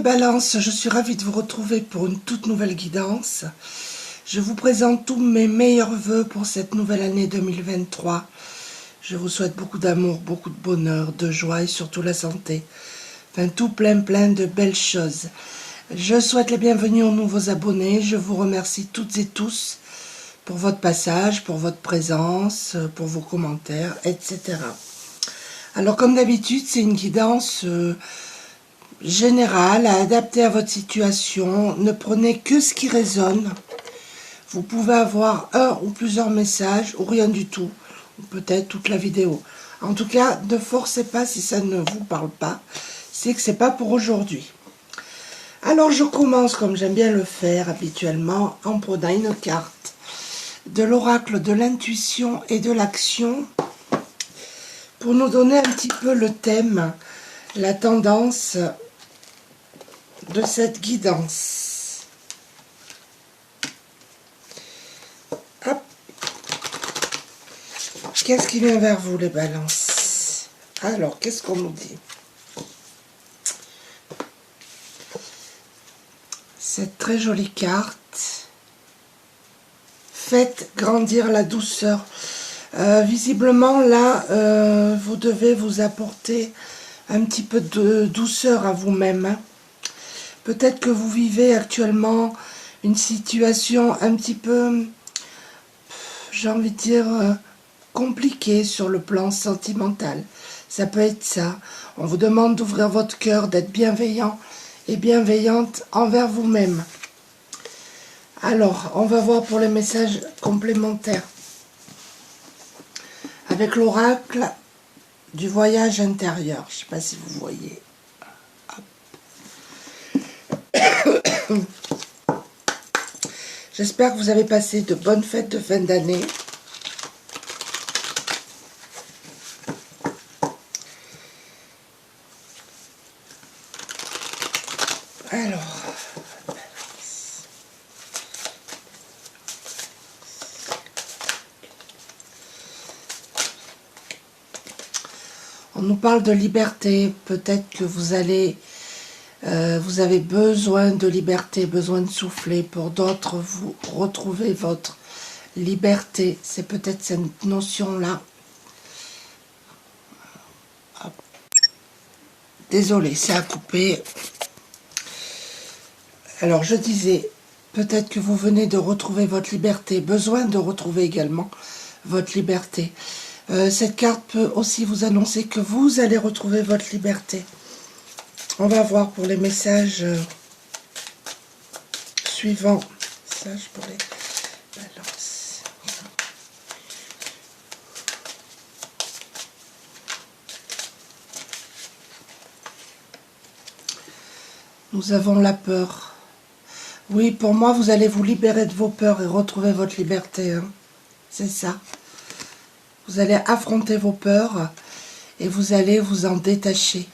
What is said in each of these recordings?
Balance, je suis ravie de vous retrouver pour une toute nouvelle guidance. Je vous présente tous mes meilleurs vœux pour cette nouvelle année 2023. Je vous souhaite beaucoup d'amour, beaucoup de bonheur, de joie et surtout la santé. Enfin, tout plein de belles choses. Je souhaite la bienvenue aux nouveaux abonnés. Je vous remercie toutes et tous pour votre passage, pour votre présence, pour vos commentaires, etc. Alors, comme d'habitude, c'est une guidance générale à adapter à votre situation. Ne prenez que ce qui résonne. Vous pouvez avoir un ou plusieurs messages ou rien du tout, ou peut-être toute la vidéo. En tout cas, ne forcez pas si ça ne vous parle pas, c'est que c'est pas pour aujourd'hui. Alors je commence comme j'aime bien le faire habituellement en prenant une carte de l'oracle de l'intuition et de l'action pour nous donner un petit peu le thème, la tendance de cette guidance. Hop. Qu'est-ce qui vient vers vous, les balances? Alors, qu'est-ce qu'on nous dit? Cette très jolie carte. Faites grandir la douceur. Visiblement, là, vous devez vous apporter un petit peu de douceur à vous-même. Hein. Peut-être que vous vivez actuellement une situation un petit peu, j'ai envie de dire, compliquée sur le plan sentimental. Ça peut être ça. On vous demande d'ouvrir votre cœur, d'être bienveillant et bienveillante envers vous-même. Alors, on va voir pour les messages complémentaires. Avec l'oracle du voyage intérieur. Je ne sais pas si vous voyez. J'espère que vous avez passé de bonnes fêtes de fin d'année. Alors, on nous parle de liberté. Peut-être que vous allez, vous avez besoin de liberté, besoin de souffler. Pour d'autres, vous retrouvez votre liberté. C'est peut-être cette notion-là. Désolée, c'est à couper. Alors, je disais, peut-être que vous venez de retrouver votre liberté, besoin de retrouver également votre liberté. Cette carte peut aussi vous annoncer que vous allez retrouver votre liberté. On va voir pour les messages suivants. Message pour les balances. Nous avons la peur. Oui, pour moi, vous allez vous libérer de vos peurs et retrouver votre liberté. Hein. C'est ça. Vous allez affronter vos peurs et vous allez vous en détacher.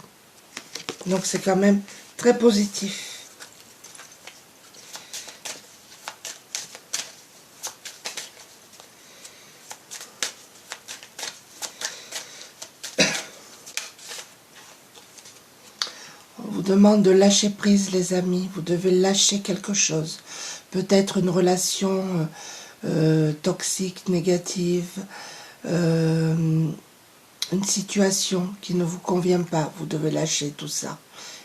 Donc, c'est quand même très positif. On vous demande de lâcher prise, les amis. Vous devez lâcher quelque chose. Peut-être une relation toxique, négative, une situation qui ne vous convient pas. Vous devez lâcher tout ça.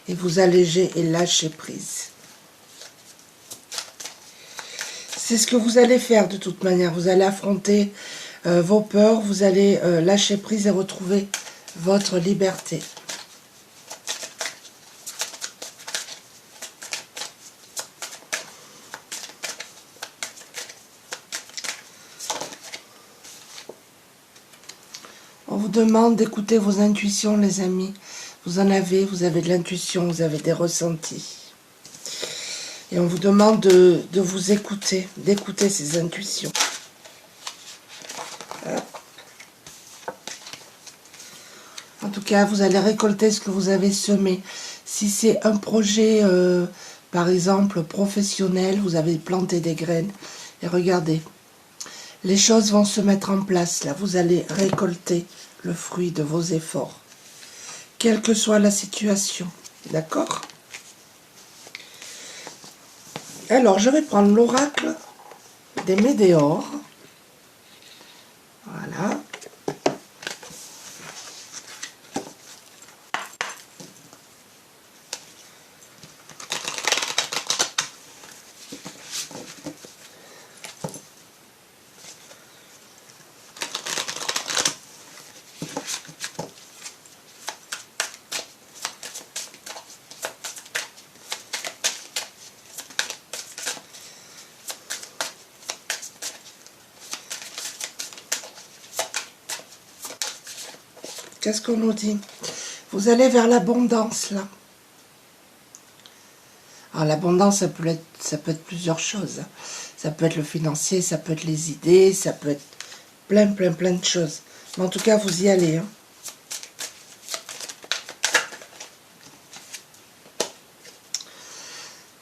Et vous alléger et lâcher prise. C'est ce que vous allez faire de toute manière. Vous allez affronter vos peurs. Vous allez lâcher prise et retrouver votre liberté. On vous demande d'écouter vos intuitions, les amis. Vous avez de l'intuition, vous avez des ressentis. Et on vous demande de vous écouter, d'écouter ces intuitions. En tout cas, vous allez récolter ce que vous avez semé. Si c'est un projet, par exemple, professionnel, vous avez planté des graines. Et regardez, les choses vont se mettre en place. Là, vous allez récolter le fruit de vos efforts. Quelle que soit la situation. D'accord ? Alors, je vais prendre l'oracle des météores. Voilà. Qu'est-ce qu'on nous dit? Vous allez vers l'abondance, là. Alors, l'abondance, ça peut être plusieurs choses. Ça peut être le financier, ça peut être les idées, ça peut être plein de choses. Mais en tout cas, vous y allez. Hein.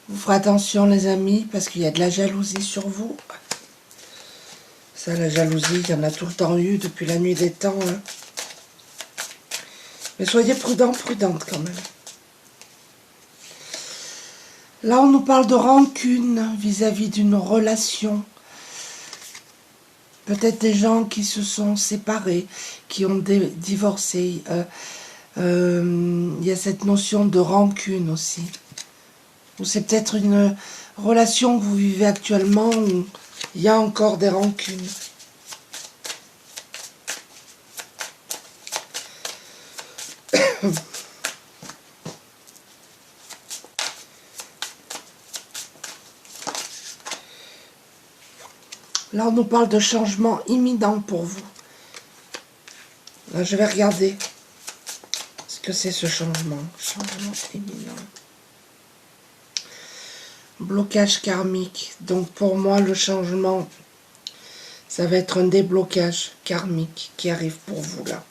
Vous ferez attention, les amis, parce qu'il y a de la jalousie sur vous. Ça, la jalousie, il y en a tout le temps eu depuis la nuit des temps. Hein. Mais soyez prudents, prudentes quand même. Là, on nous parle de rancune vis-à-vis d'une relation. Peut-être des gens qui se sont séparés, qui ont divorcé. Il y a cette notion de rancune aussi. Ou c'est peut-être une relation que vous vivez actuellement où il y a encore des rancunes. Là, on nous parle de changement imminent pour vous. Là, je vais regarder ce que c'est ce changement. Changement imminent. Blocage karmique. Donc, pour moi, le changement, ça va être un déblocage karmique qui arrive pour vous, là.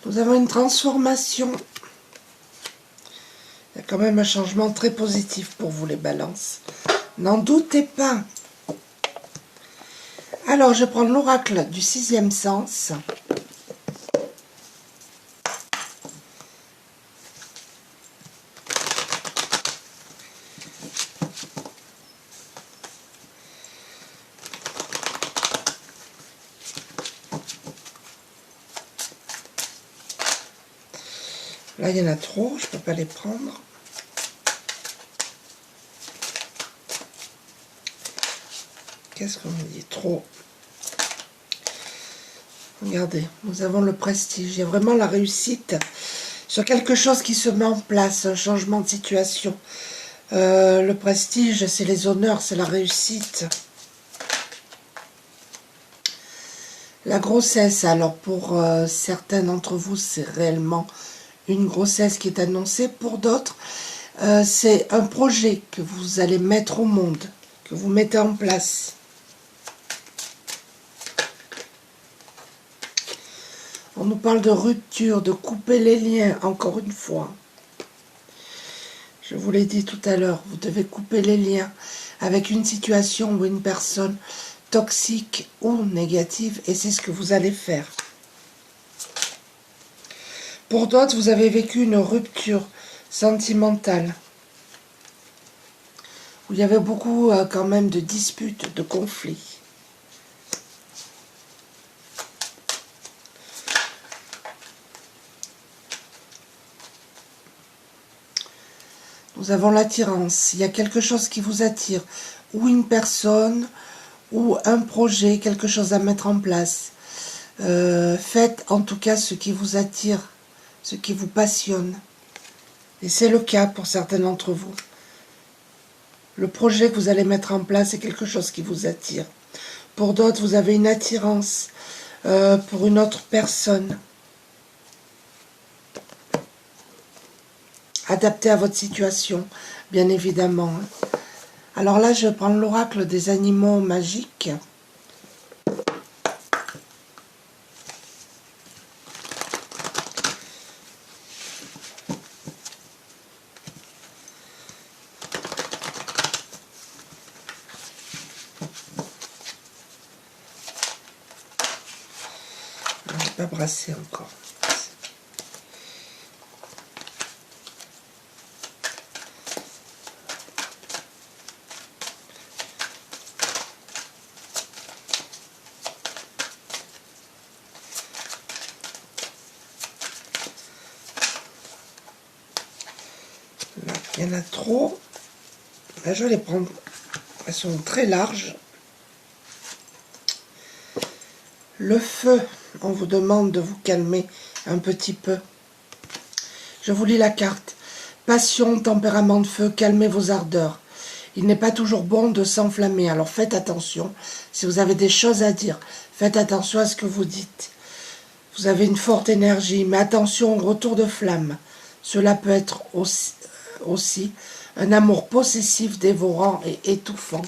Nous avons une transformation. Il y a quand même un changement très positif pour vous, les balances. N'en doutez pas. Alors, je prends l'oracle du 6e sens. Là, il y en a trop, je ne peux pas les prendre. Qu'est-ce qu'on me dit? Trop. Regardez, nous avons le prestige. Il y a vraiment la réussite sur quelque chose qui se met en place, un changement de situation. Le prestige, c'est les honneurs, c'est la réussite. La grossesse, alors pour certains d'entre vous, c'est réellement une grossesse qui est annoncée. Pour d'autres, c'est un projet que vous allez mettre au monde, que vous mettez en place. On nous parle de rupture, de couper les liens, encore une fois. Je vous l'ai dit tout à l'heure, vous devez couper les liens avec une situation ou une personne toxique ou négative, et c'est ce que vous allez faire. Pour d'autres, vous avez vécu une rupture sentimentale, où il y avait beaucoup quand même de disputes, de conflits. Nous avons l'attirance, il y a quelque chose qui vous attire, ou une personne, ou un projet, quelque chose à mettre en place. Faites en tout cas ce qui vous attire, ce qui vous passionne. Et c'est le cas pour certains d'entre vous. Le projet que vous allez mettre en place est quelque chose qui vous attire. Pour d'autres, vous avez une attirance pour une autre personne. Adapté à votre situation, bien évidemment. Alors là, je vais prendre l'oracle des animaux magiques. pas brassé encore. Là, il y en a trop. Là, je vais les prendre. Elles sont très larges. Le feu, on vous demande de vous calmer un petit peu. Je vous lis la carte. Passion, tempérament de feu, calmez vos ardeurs. Il n'est pas toujours bon de s'enflammer, alors faites attention. Si vous avez des choses à dire, faites attention à ce que vous dites. Vous avez une forte énergie, mais attention au retour de flamme. Cela peut être aussi un amour possessif, dévorant et étouffant.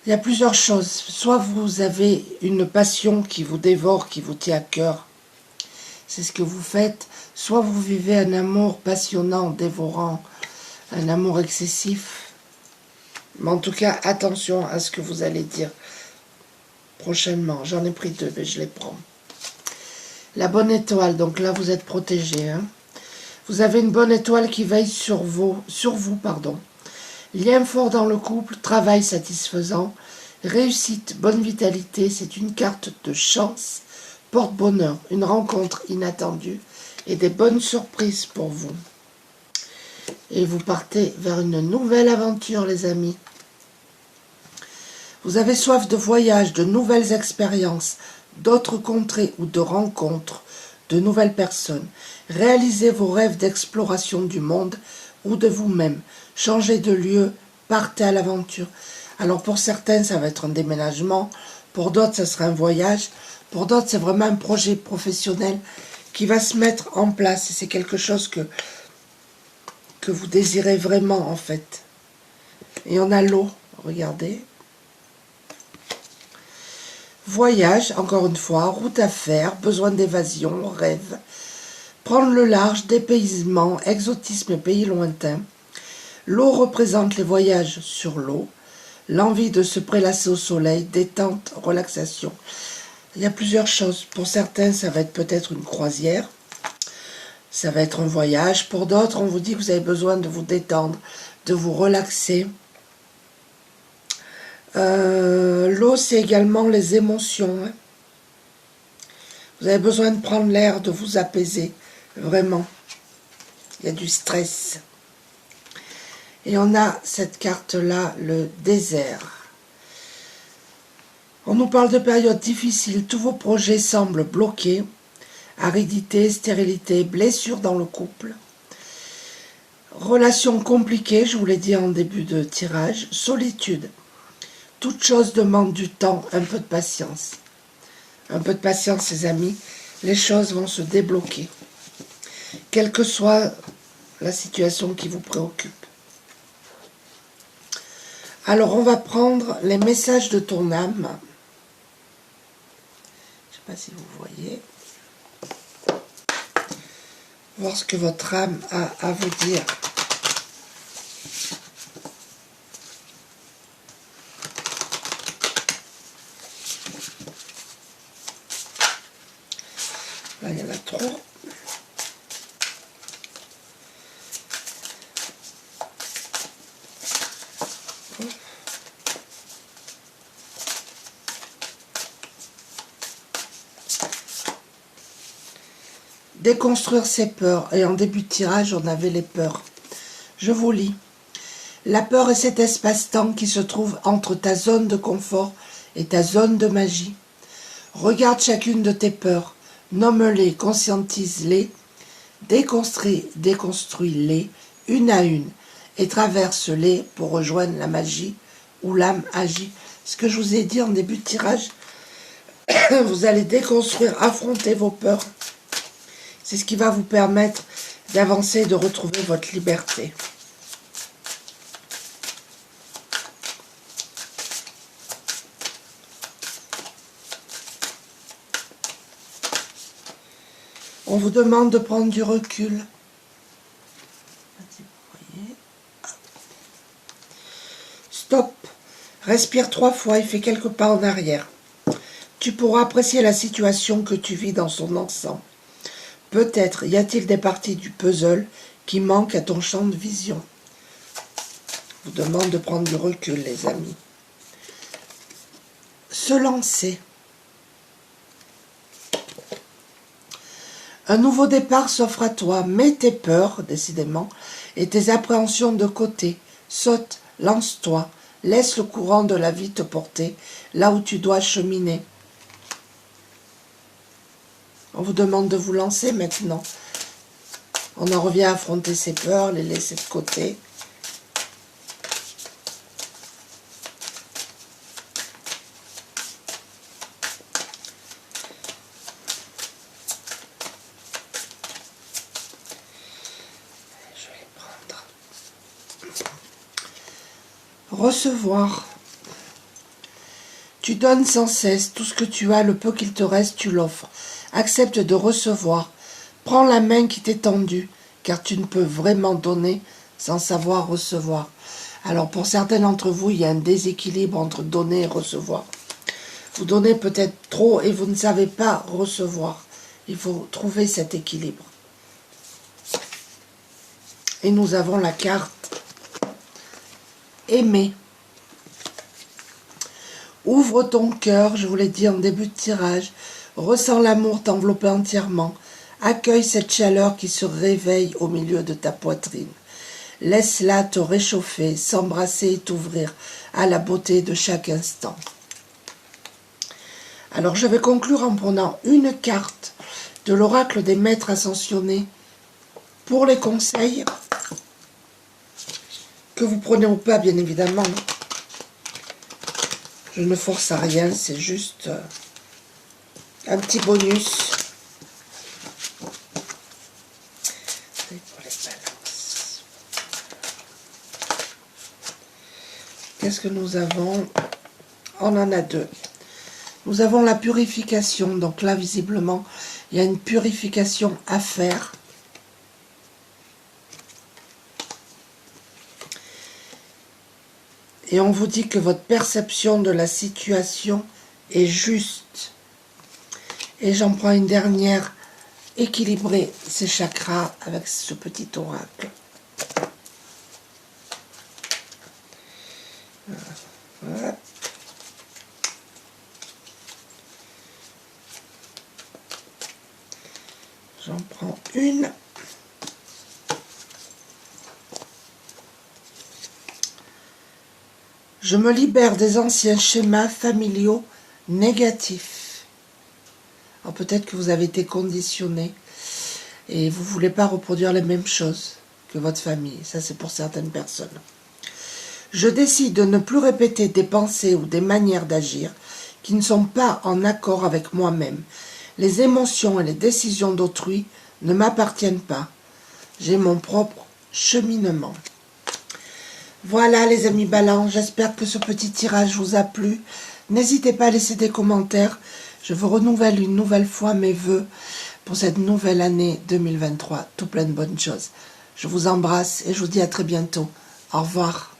Il y a plusieurs choses. Soit vous avez une passion qui vous dévore, qui vous tient à cœur. C'est ce que vous faites. Soit vous vivez un amour passionnant, dévorant, un amour excessif. Mais en tout cas, attention à ce que vous allez dire prochainement. J'en ai pris 2, mais je les prends. La bonne étoile, donc là vous êtes protégé. Hein. Vous avez une bonne étoile qui veille sur vous. Lien fort dans le couple, travail satisfaisant, réussite, bonne vitalité, c'est une carte de chance, porte-bonheur, une rencontre inattendue et des bonnes surprises pour vous. Et vous partez vers une nouvelle aventure, les amis. Vous avez soif de voyage, de nouvelles expériences, d'autres contrées ou de rencontres, de nouvelles personnes. Réalisez vos rêves d'exploration du monde ou de vous-même. Changez de lieu, partez à l'aventure. Alors pour certains, ça va être un déménagement. Pour d'autres, ça sera un voyage. Pour d'autres, c'est vraiment un projet professionnel qui va se mettre en place. Et c'est quelque chose que vous désirez vraiment, en fait. Et on a l'eau, regardez. Voyage, encore une fois, route à faire, besoin d'évasion, rêve. Prendre le large, dépaysement, exotisme et pays lointains. L'eau représente les voyages sur l'eau, l'envie de se prélasser au soleil, détente, relaxation. Il y a plusieurs choses. Pour certains, ça va être peut-être une croisière. Ça va être un voyage. Pour d'autres, on vous dit que vous avez besoin de vous détendre, de vous relaxer. L'eau, c'est également les émotions. Hein. Vous avez besoin de prendre l'air, de vous apaiser. Vraiment. Il y a du stress. Et on a cette carte-là, le désert. On nous parle de périodes difficiles. Tous vos projets semblent bloqués. Aridité, stérilité, blessures dans le couple. Relations compliquées, je vous l'ai dit en début de tirage. Solitude. Toute chose demande du temps, un peu de patience. Un peu de patience, les amis. Les choses vont se débloquer. Quelle que soit la situation qui vous préoccupe. Alors, on va prendre les messages de ton âme. Je ne sais pas si vous voyez. Voir ce que votre âme a à vous dire. Là, il y en a trop. Déconstruire ses peurs. Et en début de tirage, on avait les peurs. Je vous lis. La peur est cet espace-temps qui se trouve entre ta zone de confort et ta zone de magie. Regarde chacune de tes peurs. Nomme-les, conscientise-les, déconstruis-les une à une et traverse-les pour rejoindre la magie où l'âme agit. Ce que je vous ai dit en début de tirage, vous allez déconstruire, affronter vos peurs. C'est ce qui va vous permettre d'avancer et de retrouver votre liberté. On vous demande de prendre du recul. Stop. Respire 3 fois et fais quelques pas en arrière. Tu pourras apprécier la situation que tu vis dans son ensemble. Peut-être y a-t-il des parties du puzzle qui manquent à ton champ de vision. Je vous demande de prendre du recul, les amis. Se lancer. Un nouveau départ s'offre à toi. Mets tes peurs, décidément, et tes appréhensions de côté. Saute, lance-toi, laisse le courant de la vie te porter là où tu dois cheminer. On vous demande de vous lancer maintenant. On en revient à affronter ses peurs, les laisser de côté. Je vais les prendre. Recevoir. Tu donnes sans cesse tout ce que tu as, le peu qu'il te reste, tu l'offres. Accepte de recevoir. Prends la main qui t'est tendue, car tu ne peux vraiment donner sans savoir recevoir. Alors pour certains d'entre vous, il y a un déséquilibre entre donner et recevoir. Vous donnez peut-être trop et vous ne savez pas recevoir. Il faut trouver cet équilibre. Et nous avons la carte aimer. Ouvre ton cœur, je vous l'ai dit en début de tirage. Ressens l'amour t'envelopper entièrement. Accueille cette chaleur qui se réveille au milieu de ta poitrine. Laisse-la te réchauffer, s'embrasser et t'ouvrir à la beauté de chaque instant. Alors je vais conclure en prenant une carte de l'oracle des maîtres ascensionnés pour les conseils que vous prenez ou pas, bien évidemment. Je ne force à rien, c'est juste un petit bonus. Et pour les balances. Qu'est-ce que nous avons? On en a deux. Nous avons la purification. Donc là, visiblement, il y a une purification à faire. Et on vous dit que votre perception de la situation est juste. Et j'en prends une dernière, équilibrer ses chakras avec ce petit oracle. Voilà. J'en prends une. Je me libère des anciens schémas familiaux négatifs. Alors peut-être que vous avez été conditionné et vous ne voulez pas reproduire les mêmes choses que votre famille. Ça, c'est pour certaines personnes. Je décide de ne plus répéter des pensées ou des manières d'agir qui ne sont pas en accord avec moi-même. Les émotions et les décisions d'autrui ne m'appartiennent pas. J'ai mon propre cheminement. Voilà les amis Balance, j'espère que ce petit tirage vous a plu. N'hésitez pas à laisser des commentaires. Je vous renouvelle une nouvelle fois mes vœux pour cette nouvelle année 2023. Tout plein de bonnes choses. Je vous embrasse et je vous dis à très bientôt. Au revoir.